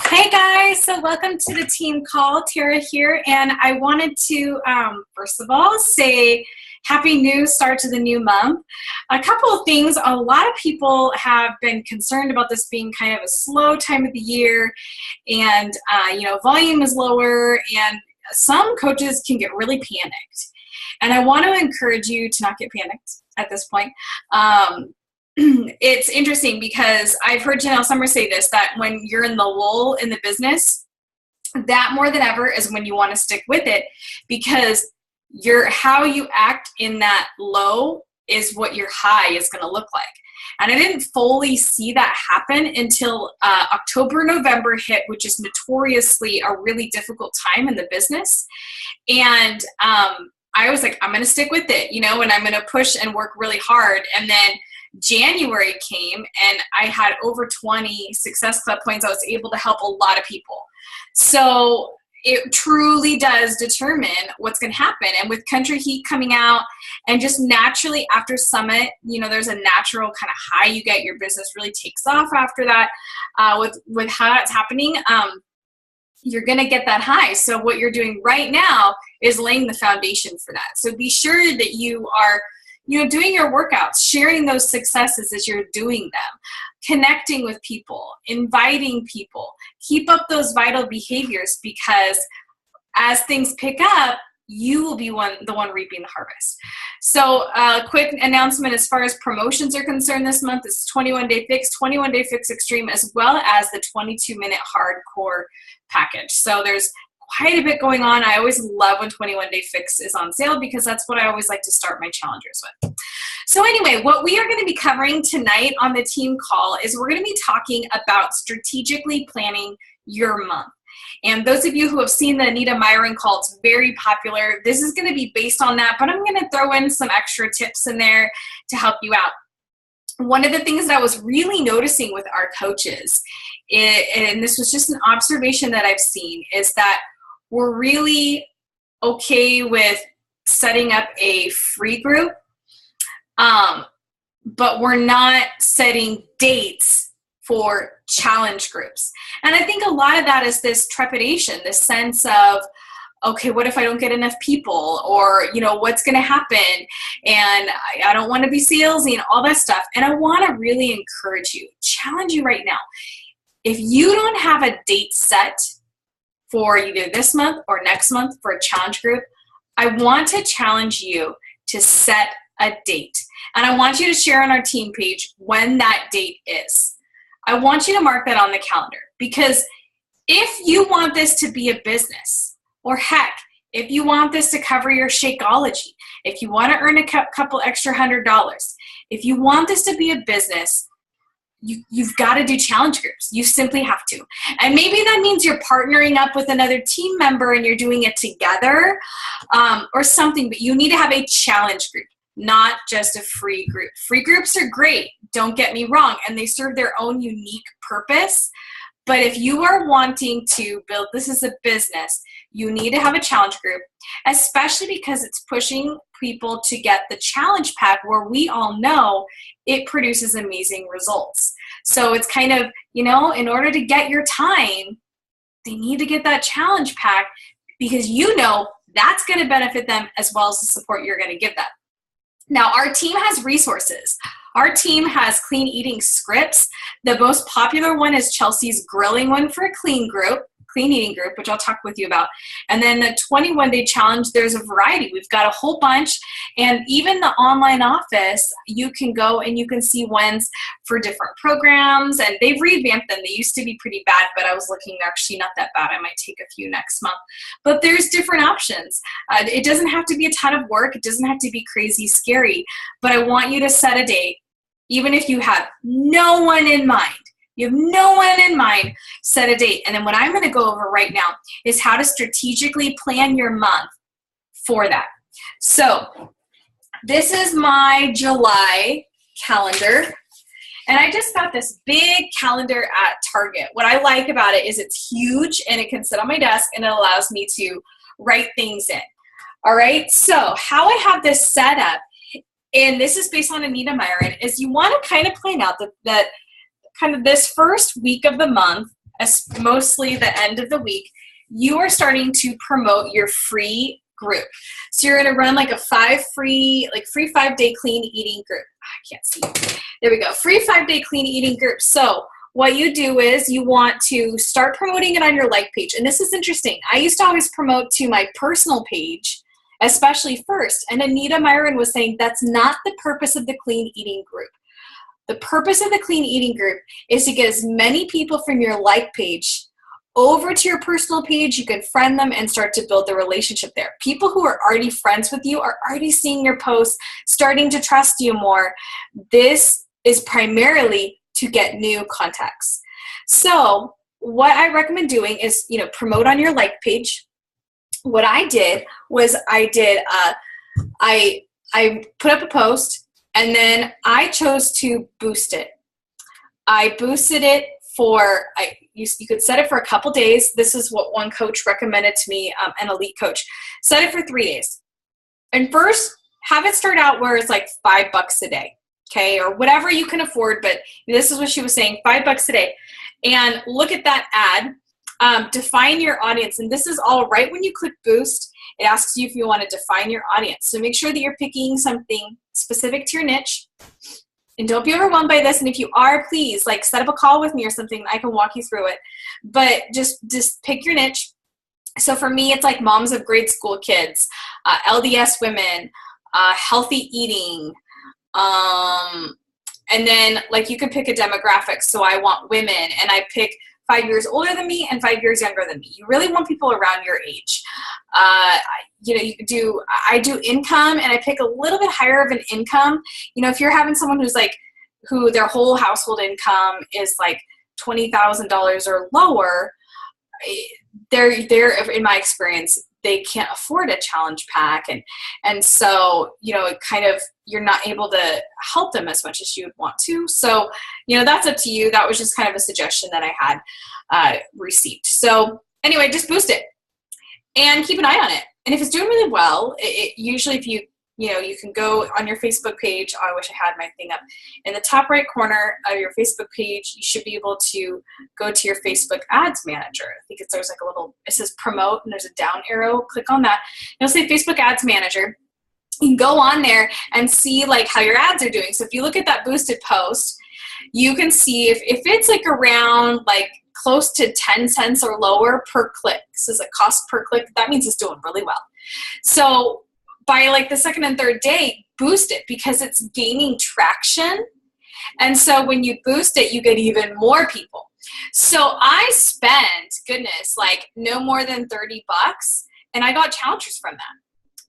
Hey guys, so welcome to the team call. Tara here, and I wanted to first of all say happy new start to the new month. A couple of things. A lot of people have been concerned about this being kind of a slow time of the year, and volume is lower, and some coaches can get really panicked. And I want to encourage you to not get panicked at this point. It's interesting because I've heard Janelle Summers say this, that when you're in the lull in the business, that more than ever is when you want to stick with it, because how you act in that low is what your high is going to look like. And I didn't fully see that happen until October, November hit, which is notoriously a really difficult time in the business. And I was like, I'm going to stick with it, and I'm going to push and work really hard. And then January came and I had over 20 Success Club points. I was able to help a lot of people. So it truly does determine what's going to happen. And with Country Heat coming out and just naturally after Summit, there's a natural kind of high you get. Your business really takes off after that. With how that's happening, you're going to get that high. So what you're doing right now is laying the foundation for that. So be sure that you are doing your workouts, sharing those successes as you're doing them, connecting with people, inviting people. Keep up those vital behaviors, because as things pick up, you will be the one reaping the harvest. So quick announcement as far as promotions are concerned this month is 21-Day Fix, 21-Day Fix Extreme, as well as the 22-minute hardcore package. So there's quite a bit going on. I always love when 21-Day Fix is on sale, because that's what I always like to start my challengers with. So anyway, what we are going to be covering tonight on the team call is we're going to be talking about strategically planning your month. And those of you who have seen the Anita Myron call, it's very popular. This is going to be based on that, but I'm going to throw in some extra tips in there to help you out. One of the things that I was really noticing with our coaches, and this was just an observation that I've seen, is that we're really okay with setting up a free group, but we're not setting dates for challenge groups. And I think a lot of that is this trepidation, this sense of, okay, what if I don't get enough people? Or, what's going to happen? And I don't want to be salesy and all that stuff. And I want to really encourage you, challenge you right now. If you don't have a date set for either this month or next month for a challenge group, I want to challenge you to set a date. And I want you to share on our team page when that date is. I want you to mark that on the calendar, because if you want this to be a business, or heck, if you want this to cover your Shakeology, if you want to earn a couple extra $100, if you want this to be a business, you've got to do challenge groups. You simply have to. And maybe that means you're partnering up with another team member and you're doing it together, or something, but you need to have a challenge group, not just a free group. Free groups are great, don't get me wrong, and they serve their own unique purpose. But if you are wanting to build this as a business, you need to have a challenge group, especially because it's pushing people to get the challenge pack, where we all know it produces amazing results. So it's kind of, in order to get your time, they need to get that challenge pack, because that's going to benefit them as well as the support you're going to give them. Now, our team has resources. Our team has clean eating scripts. The most popular one is Chelsea's grilling one for a clean eating group, which I'll talk with you about. And then the 21-day challenge, there's a variety. We've got a whole bunch. And even the online office, you can go and you can see ones for different programs. And they've revamped them. They used to be pretty bad, but I was looking, actually not that bad. I might take a few next month. But there's different options. It doesn't have to be a ton of work. It doesn't have to be crazy scary. But I want you to set a date, even if you have no one in mind. Set a date. And then what I'm going to go over right now is how to strategically plan your month for that. So this is my July calendar. And I just got this big calendar at Target. What I like about it is it's huge and it can sit on my desk and it allows me to write things in. All right. So how I have this set up, and this is based on Anita Myron, is you want to kind of plan out that kind of this first week of the month mostly the end of the week, you are starting to promote your free group. So you're going to run like a free 5-day clean eating group. I can't see. There we go. Free 5-day clean eating group. So what you do is you want to start promoting it on your like page. And this is interesting. I used to always promote to my personal page, especially first. And Anita Myron was saying that's not the purpose of the clean eating group. The purpose of the clean eating group is to get as many people from your like page over to your personal page. You can friend them and start to build the relationship there. People who are already friends with you are already seeing your posts, starting to trust you more. This is primarily to get new contacts. So what I recommend doing is, promote on your like page. What I did was I put up a post and then I chose to boost it. I boosted it you could set it for a couple days. This is what one coach recommended to me, an elite coach. Set it for 3 days. And first, have it start out where it's like $5 a day, okay? Or whatever you can afford, but this is what she was saying, $5 a day. And look at that ad. Define your audience. And this is all right when you click boost. It asks you if you want to define your audience. So make sure that you're picking something specific to your niche. And don't be overwhelmed by this. And if you are, please set up a call with me or something. I can walk you through it. But just pick your niche. So for me, it's like moms of grade school kids, LDS women, healthy eating. And then you can pick a demographic. So I want women, and I pick 5 years older than me and 5 years younger than me. You really want people around your age. I do income, and I pick a little bit higher of an income. If you're having someone who their whole household income is $20,000 or lower, they're in my experience, they can't afford a challenge pack. And so, you're not able to help them as much as you would want to. So, that's up to you. That was just kind of a suggestion that I had received. So anyway, just boost it and keep an eye on it. And if it's doing really well, usually if you can go on your Facebook page. Oh, I wish I had my thing up. In the top right corner of your Facebook page, you should be able to go to your Facebook Ads Manager. I think there's it says promote, and there's a down arrow. Click on that. It'll say Facebook Ads Manager. You can go on there and see how your ads are doing. So if you look at that boosted post, you can see if it's around close to 10 cents or lower per click. This is a cost per click. That means it's doing really well. So by the second and third day, boost it because it's gaining traction. And so when you boost it, you get even more people. So I spent, no more than $30, and I got challengers from that.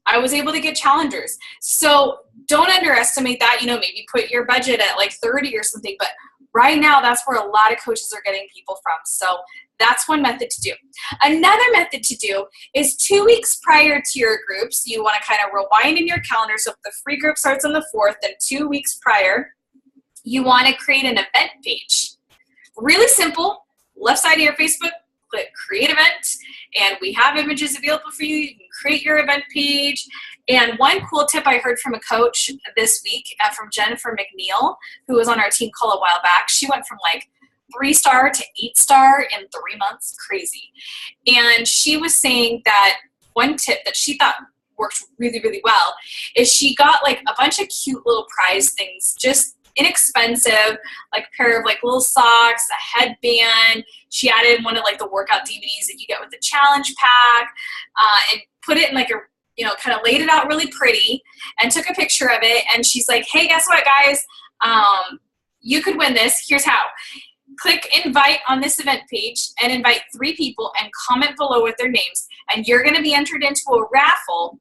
I was able to get challengers. So don't underestimate that. Maybe put your budget at 30 or something, but right now that's where a lot of coaches are getting people from. So that's one method to do. Another method to do is 2 weeks prior to your groups. You want to kind of rewind in your calendar. So if the free group starts on the 4th, then 2 weeks prior, you want to create an event page. Really simple. Left side of your Facebook, click create event, and we have images available for you. You can create your event page. And one cool tip I heard from a coach this week, from Jennifer McNeil, who was on our team call a while back. She went from 3-star to 8-star in 3 months. Crazy. And she was saying that one tip that she thought worked really, really well is she got a bunch of cute little prize things, just inexpensive, a pair of little socks, a headband. She added one of the workout DVDs that you get with the challenge pack, and put it in a kind of laid it out really pretty and took a picture of it. And she's like, hey, guess what, guys? You could win this. Here's how. Click invite on this event page and invite 3 people and comment below with their names. And you're going to be entered into a raffle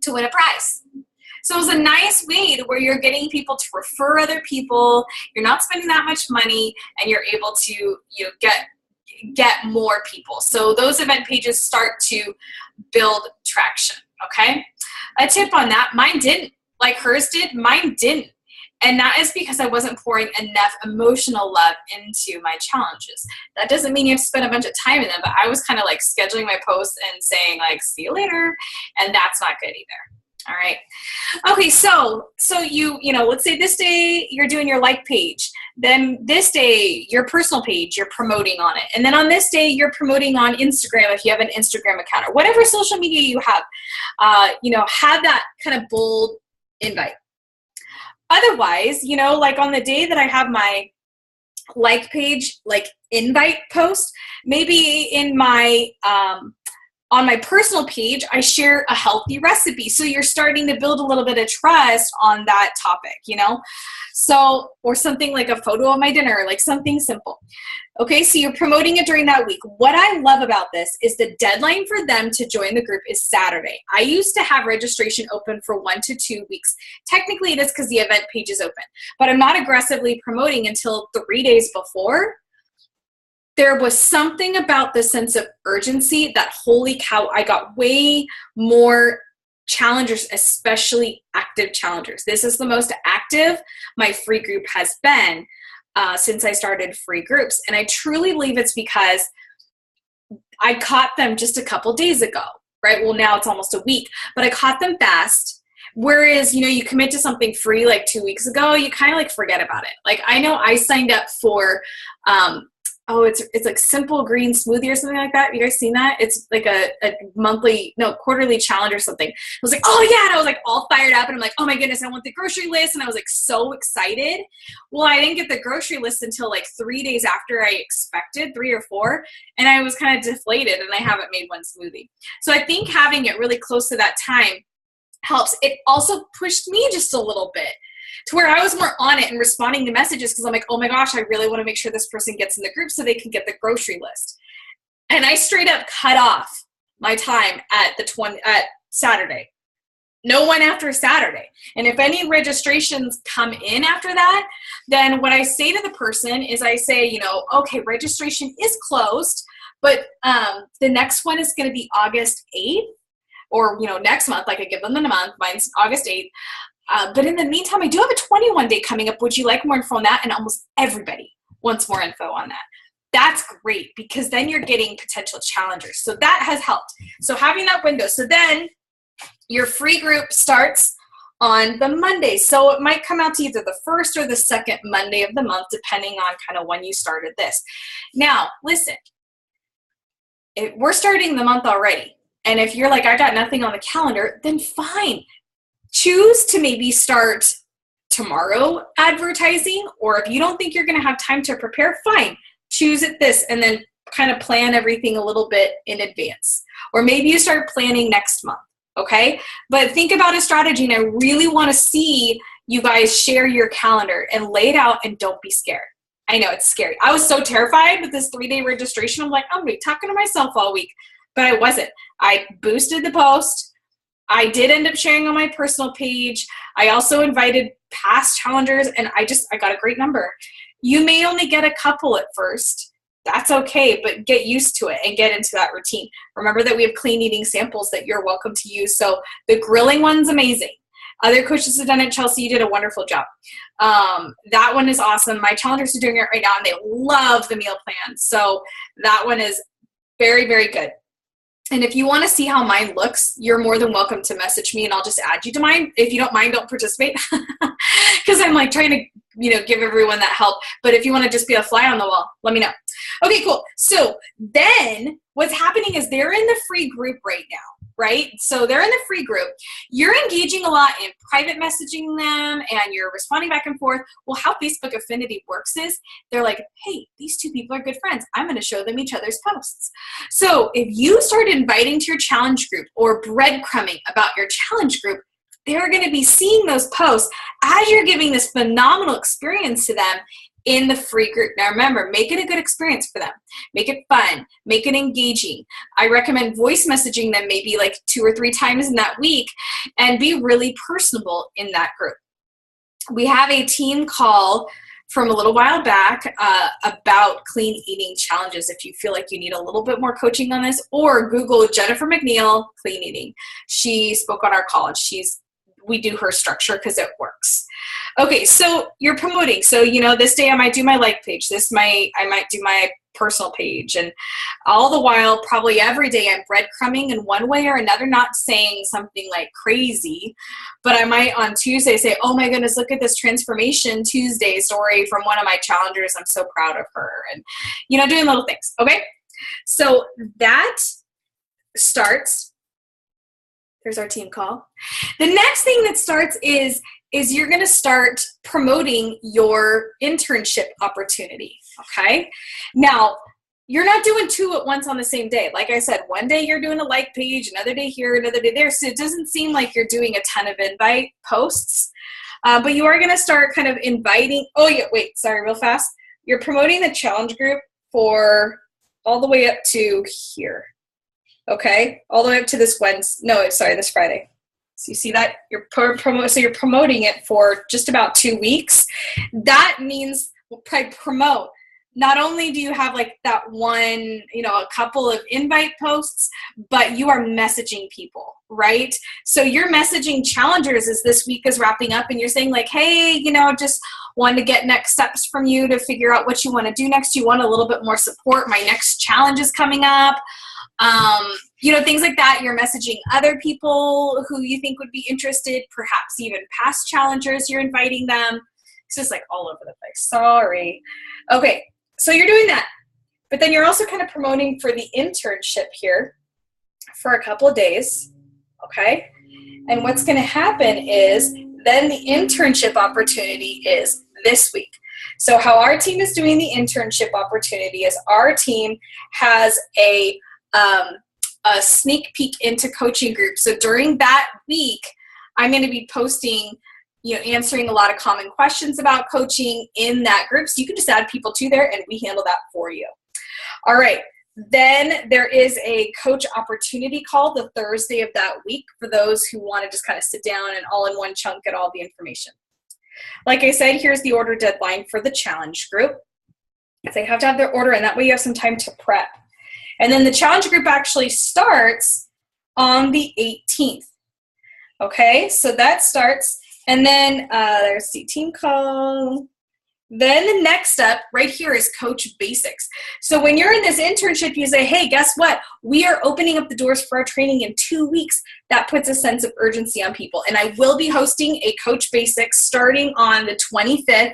to win a prize. So it was a nice way to where you're getting people to refer other people. You're not spending that much money, and you're able to get more people. So those event pages start to build traction. Okay, a tip on that. Mine didn't, like hers did. Mine didn't, and that is because I wasn't pouring enough emotional love into my challenges. That doesn't mean you have to spend a bunch of time in them, but I was kind of scheduling my posts and saying see you later, and that's not good either. All right. Okay, so let's say this day you're doing your like page. Then this day, your personal page, you're promoting on it. And then on this day, you're promoting on Instagram if you have an Instagram account or whatever social media you have. Have that kind of bold invite. Otherwise, like on the day that I have my like page, like invite post, maybe in my on my personal page, I share a healthy recipe. So you're starting to build a little bit of trust on that topic, So, or something like a photo of my dinner, like something simple. Okay, so you're promoting it during that week. What I love about this is the deadline for them to join the group is Saturday. I used to have registration open for 1 to 2 weeks. Technically, it is because the event page is open, but I'm not aggressively promoting until 3 days before. There was something about the sense of urgency that, holy cow, I got way more challengers, especially active challengers. This is the most active my free group has been since I started free groups. And I truly believe it's because I caught them just a couple days ago, right? Well, now it's almost a week, but I caught them fast. Whereas, you commit to something free like 2 weeks ago, you kind of like forget about it. Like I know I signed up for, it's like Simple Green Smoothie or something like that. Have you guys seen that? It's like a quarterly challenge or something. I was like, oh yeah. And I was like all fired up and I'm like, oh my goodness, I want the grocery list. And I was like so excited. Well, I didn't get the grocery list until like 3 days after I expected, 3 or 4. And I was kind of deflated and I haven't made one smoothie. So I think having it really close to that time helps. It also pushed me just a little bit to where I was more on it and responding to messages because I'm like, oh my gosh, I really want to make sure this person gets in the group so they can get the grocery list. And I straight up cut off my time at Saturday. No one after Saturday. And if any registrations come in after that, then what I say to the person is I say, okay, registration is closed, but the next one is going to be August 8th or, next month. Like I give them the month. Mine's August 8th. But in the meantime, I do have a 21 day coming up. Would you like more info on that? And almost everybody wants more info on that. That's great because then you're getting potential challengers. So that has helped. So having that window. So then your free group starts on the Monday. So it might come out to either the first or the second Monday of the month, depending on kind of when you started this. Now, listen, we're starting the month already. And if you're like, I got nothing on the calendar, then fine. Choose to maybe start tomorrow advertising, or if you don't think you're going to have time to prepare, fine. Choose it this and then kind of plan everything a little bit in advance. Or maybe you start planning next month, okay? But think about a strategy, and I really want to see you guys share your calendar and lay it out and don't be scared. I know it's scary. I was so terrified with this 3-day registration. I'm like, I'm going to be talking to myself all week, but I wasn't. I boosted the post. I did end up sharing on my personal page. I also invited past challengers, and I got a great number. You may only get a couple at first. That's okay, but get used to it and get into that routine. Remember that we have clean eating samples that you're welcome to use. So the grilling one's amazing. Other coaches have done it. Chelsea, you did a wonderful job. That one is awesome. My challengers are doing it right now, and they love the meal plan. So that one is very, very good. And if you want to see how mine looks, you're more than welcome to message me and I'll just add you to mine. If you don't mind, don't participate because I'm like trying to, give everyone that help. But if you want to just be a fly on the wall, let me know. Okay, cool. So then what's happening is they're in the free group right now, right? So they're in the free group. You're engaging a lot in private messaging them and you're responding back and forth. Well, how Facebook Affinity works is they're like, hey, these two people are good friends. I'm going to show them each other's posts. So if you start inviting to your challenge group or breadcrumbing about your challenge group, they're going to be seeing those posts as you're giving this phenomenal experience to them in the free group. Now remember, make it a good experience for them. Make it fun. Make it engaging. I recommend voice messaging them maybe like 2 or 3 times in that week and be really personable in that group. We have a team call from a little while back about clean eating challenges. If you feel like you need a little bit more coaching on this, or Google Jennifer McNeil clean eating. She spoke on our call. We do her structure because it works. Okay, so you're promoting. So, this day I might do my like page. I might do my personal page. And all the while, probably every day I'm breadcrumbing in one way or another, not saying something like crazy, but I might on Tuesday say, oh my goodness, look at this Transformation Tuesday story from one of my challengers. I'm so proud of her. And, doing little things. Okay. So that starts. There's our team call. The next thing that starts is you're going to start promoting your internship opportunity, okay? Now, you're not doing two at once on the same day. Like I said, one day you're doing a like page, another day here, another day there. So it doesn't seem like you're doing a ton of invite posts, but you are going to start kind of inviting. Oh, yeah, wait, sorry, real fast. You're promoting the challenge group for all the way up to here. Okay, all the way up to this this Friday. So you see that you're promoting it for just about 2 weeks. That means promote. Not only do you have like that one, a couple of invite posts, but you are messaging people, right? So you're messaging challengers as this week is wrapping up, and you're saying like, hey, just wanted to get next steps from you to figure out what you want to do next. You want a little bit more support. My next challenge is coming up. Things like that. You're messaging other people who you think would be interested, perhaps even past challengers. You're inviting them. It's just like all over the place. Sorry. Okay. So you're doing that, but then you're also kind of promoting for the internship here for a couple of days. Okay. And what's going to happen is then the internship opportunity is this week. So how our team is doing the internship opportunity is our team has a sneak peek into coaching group. So during that week, I'm going to be posting, answering a lot of common questions about coaching in that group. So you can just add people to there and we handle that for you. All right. Then there is a coach opportunity call the Thursday of that week for those who want to just kind of sit down and all in one chunk get all the information. Like I said, here's the order deadline for the challenge group. They have to have their order, and that way you have some time to prep. And then the challenge group actually starts on the 18th. Okay, so that starts, and then there's the team call. Then the next step right here is Coach Basics. So when you're in this internship, you say, hey, guess what? We are opening up the doors for our training in 2 weeks. That puts a sense of urgency on people. And I will be hosting a Coach Basics starting on the 25th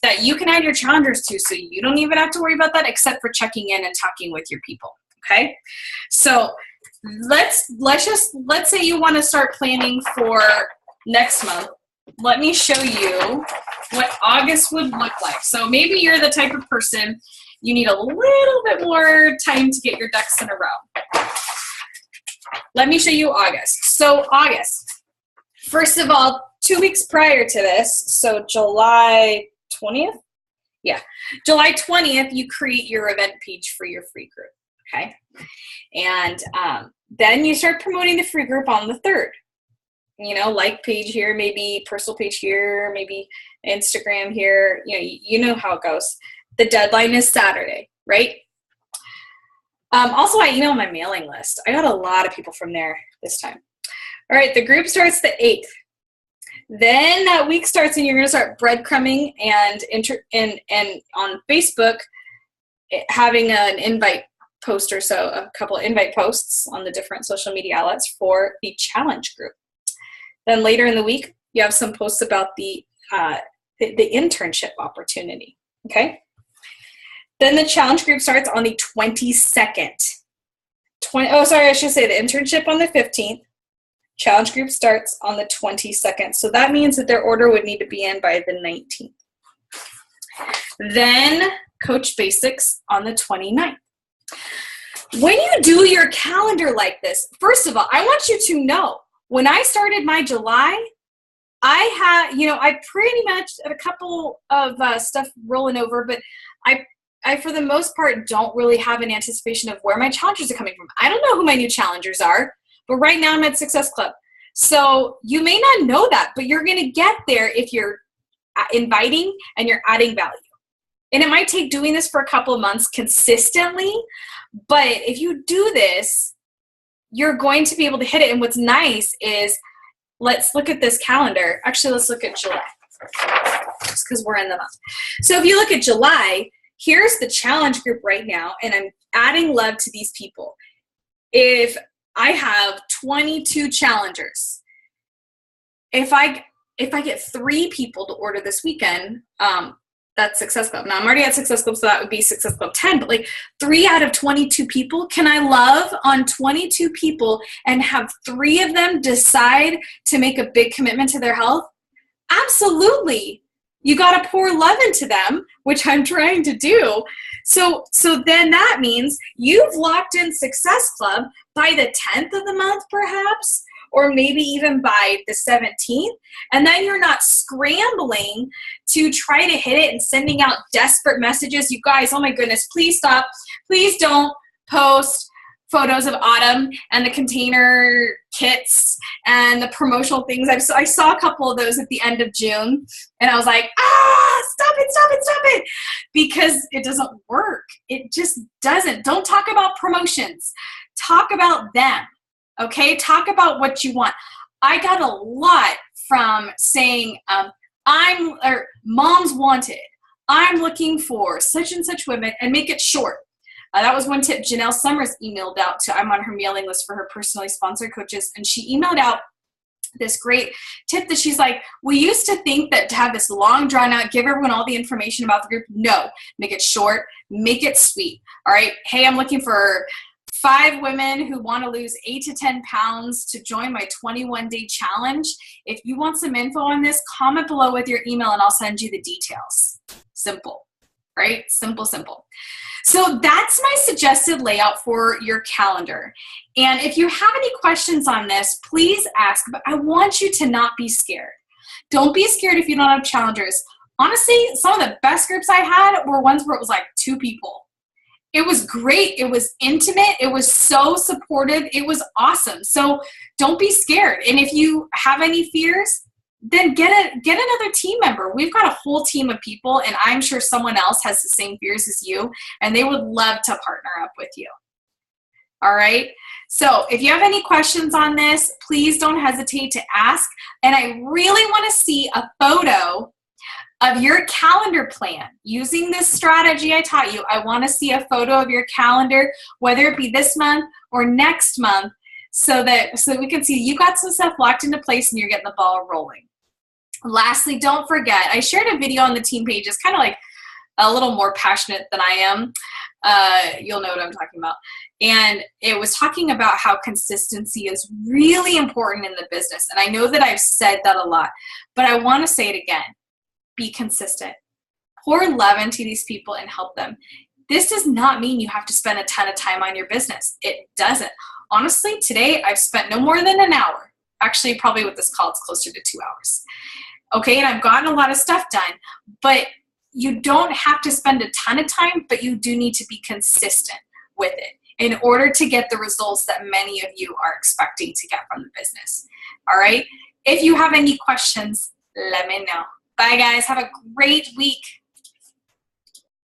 that you can add your challengers to. So you don't even have to worry about that except for checking in and talking with your people. Okay, so let's say you want to start planning for next month. Let me show you what August would look like. So maybe you're the type of person you need a little bit more time to get your ducks in a row. Let me show you August. So August, first of all, 2 weeks prior to this, so July 20th? Yeah, July 20th, you create your event page for your free group. Okay, and then you start promoting the free group on the 3rd. Like page here, maybe personal page here, maybe Instagram here. You know how it goes. The deadline is Saturday, right? Also, I email my mailing list. I got a lot of people from there this time. All right, the group starts the 8th. Then that week starts, and you're going to start breadcrumbing and on Facebook having an invite post or so, a couple of invite posts on the different social media outlets for the challenge group. Then later in the week, you have some posts about the internship opportunity, okay? Then the challenge group starts on the 22nd. I should say the internship on the 15th. Challenge group starts on the 22nd. So that means that their order would need to be in by the 19th. Then Coach Basics on the 29th. When you do your calendar like this, first of all, I want you to know, when I started my July, I had, I pretty much had a couple of stuff rolling over, but I, for the most part, don't really have an anticipation of where my challengers are coming from. I don't know who my new challengers are, but right now I'm at Success Club. So you may not know that, but you're going to get there if you're inviting and you're adding value. And it might take doing this for a couple of months consistently, but if you do this, you're going to be able to hit it. And what's nice is, let's look at this calendar. Actually, let's look at July, just because we're in the month. So if you look at July, here's the challenge group right now, and I'm adding love to these people. If I have 22 challengers, if I get 3 people to order this weekend, that's Success Club. Now I'm already at Success Club, so that would be Success Club 10, but like 3 out of 22 people, can I love on 22 people and have 3 of them decide to make a big commitment to their health? Absolutely. You got to pour love into them, which I'm trying to do. So then that means you've locked in Success Club by the 10th of the month, perhaps, or maybe even by the 17th. And then you're not scrambling to try to hit it and sending out desperate messages. You guys, oh my goodness, please stop. Please don't post photos of Autumn and the container kits and the promotional things. I saw a couple of those at the end of June, and I was like, stop it, because it doesn't work. It just doesn't. Don't talk about promotions. Talk about them, okay? Talk about what you want. I got a lot from saying, Moms Wanted. I'm looking for such and such women, and make it short. That was one tip Janelle Summers emailed out to. I'm on her mailing list for her personally sponsored coaches, and she emailed out this great tip that she's like, we used to think that to have this long drawn out, give everyone all the information about the group. No, make it short, make it sweet. All right. Hey, I'm looking for 5 women who want to lose 8 to 10 pounds to join my 21-day challenge. If you want some info on this, comment below with your email and I'll send you the details. Simple, right? Simple. So that's my suggested layout for your calendar. And if you have any questions on this, please ask, but I want you to not be scared. Don't be scared if you don't have challengers. Honestly, some of the best groups I had were ones where it was like 2 people. It was great. It was intimate. It was so supportive. It was awesome. So don't be scared. And if you have any fears, then get another team member. We've got a whole team of people, and I'm sure someone else has the same fears as you, and they would love to partner up with you. All right? So if you have any questions on this, please don't hesitate to ask. And I really want to see a photo of your calendar plan. Using this strategy I taught you, I want to see a photo of your calendar, whether it be this month or next month, so that we can see you got some stuff locked into place and you're getting the ball rolling. Lastly, don't forget, I shared a video on the team page. It's kind of like a little more passionate than I am. You'll know what I'm talking about. And it was talking about how consistency is really important in the business. And I know that I've said that a lot, but I want to say it again. Be consistent. Pour love into these people and help them. This does not mean you have to spend a ton of time on your business. It doesn't. Honestly, today I've spent no more than an hour. Actually, probably with this call, it's closer to 2 hours. Okay, and I've gotten a lot of stuff done, but you don't have to spend a ton of time, but you do need to be consistent with it in order to get the results that many of you are expecting to get from the business. All right, if you have any questions, let me know. Bye, guys. Have a great week.